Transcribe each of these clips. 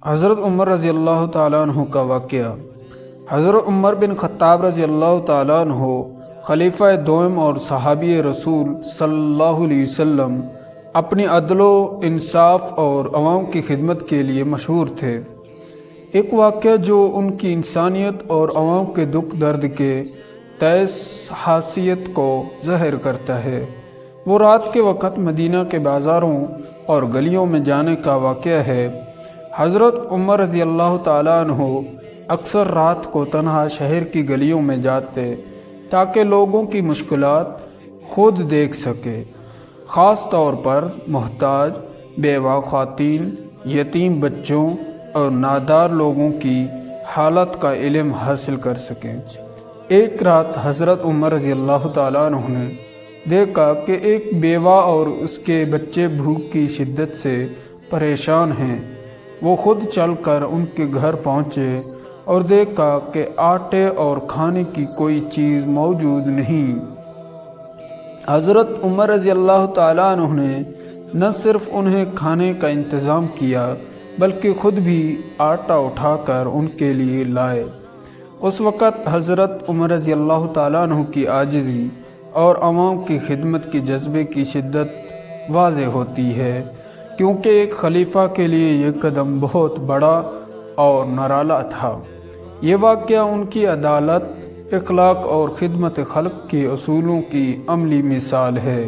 حضرت عمر رضی اللہ تعالیٰ عنہ کا واقعہ۔ حضرت عمر بن خطاب رضی اللہ تعالیٰ عنہ خلیفہ دوم اور صحابی رسول صلی اللہ علیہ وسلم اپنی عدل و انصاف اور عوام کی خدمت کے لیے مشہور تھے۔ ایک واقعہ جو ان کی انسانیت اور عوام کے دکھ درد کے تیز حیثیت کو ظاہر کرتا ہے۔ وہ رات کے وقت مدینہ کے بازاروں اور گلیوں میں جانے کا واقعہ ہے۔ حضرت عمر رضی اللہ تعالیٰ عنہ اکثر رات کو تنہا شہر کی گلیوں میں جاتے تاکہ لوگوں کی مشکلات خود دیکھ سکے، خاص طور پر محتاج، بیوہ خواتین، یتیم بچوں اور نادار لوگوں کی حالت کا علم حاصل کر سکیں۔ ایک رات حضرت عمر رضی اللہ تعالیٰ عنہ نے دیکھا کہ ایک بیوہ اور اس کے بچے بھوک کی شدت سے پریشان ہیں۔ وہ خود چل کر ان کے گھر پہنچے اور دیکھا کہ آٹے اور کھانے کی کوئی چیز موجود نہیں۔ حضرت عمر رضی اللہ تعالیٰ عنہ نے نہ صرف انہیں کھانے کا انتظام کیا بلکہ خود بھی آٹا اٹھا کر ان کے لیے لائے۔ اس وقت حضرت عمر رضی اللہ تعالیٰ عنہ کی عاجزی اور عوام کی خدمت کی جذبے کی شدت واضح ہوتی ہے، کیونکہ ایک خلیفہ کے لیے یہ قدم بہت بڑا اور نرالا تھا۔ یہ واقعہ ان کی عدالت، اخلاق اور خدمت خلق کے اصولوں کی عملی مثال ہے۔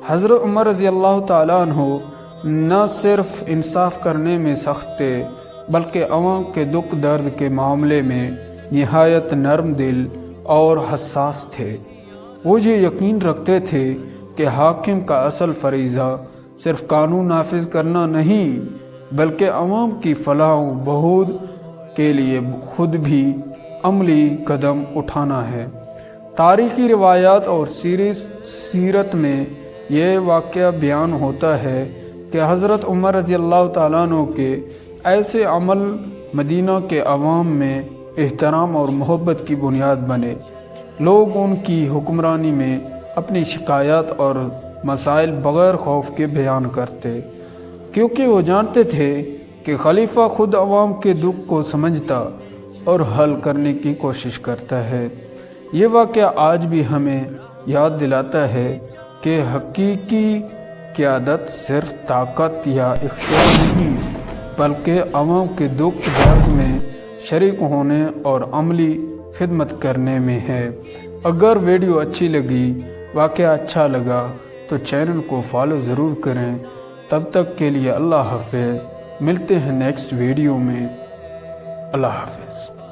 حضرت عمر رضی اللہ تعالیٰ عنہ نہ صرف انصاف کرنے میں سخت تھے بلکہ عوام کے دکھ درد کے معاملے میں نہایت نرم دل اور حساس تھے۔ وہ یہ یقین رکھتے تھے کہ حاکم کا اصل فریضہ صرف قانون نافذ کرنا نہیں بلکہ عوام کی فلاح و بہبود کے لیے خود بھی عملی قدم اٹھانا ہے۔ تاریخی روایات اور سیرت میں یہ واقعہ بیان ہوتا ہے کہ حضرت عمر رضی اللہ تعالیٰ عنہ کے ایسے عمل مدینہ کے عوام میں احترام اور محبت کی بنیاد بنے۔ لوگ ان کی حکمرانی میں اپنی شکایات اور مسائل بغیر خوف کے بیان کرتے، کیونکہ وہ جانتے تھے کہ خلیفہ خود عوام کے دکھ کو سمجھتا اور حل کرنے کی کوشش کرتا ہے۔ یہ واقعہ آج بھی ہمیں یاد دلاتا ہے کہ حقیقی قیادت صرف طاقت یا اختیار نہیں بلکہ عوام کے دکھ درد میں شریک ہونے اور عملی خدمت کرنے میں ہے۔ اگر ویڈیو اچھی لگی، واقعہ اچھا لگا تو چینل کو فالو ضرور کریں۔ تب تک کے لیے اللہ حافظ۔ ملتے ہیں نیکسٹ ویڈیو میں۔ اللہ حافظ۔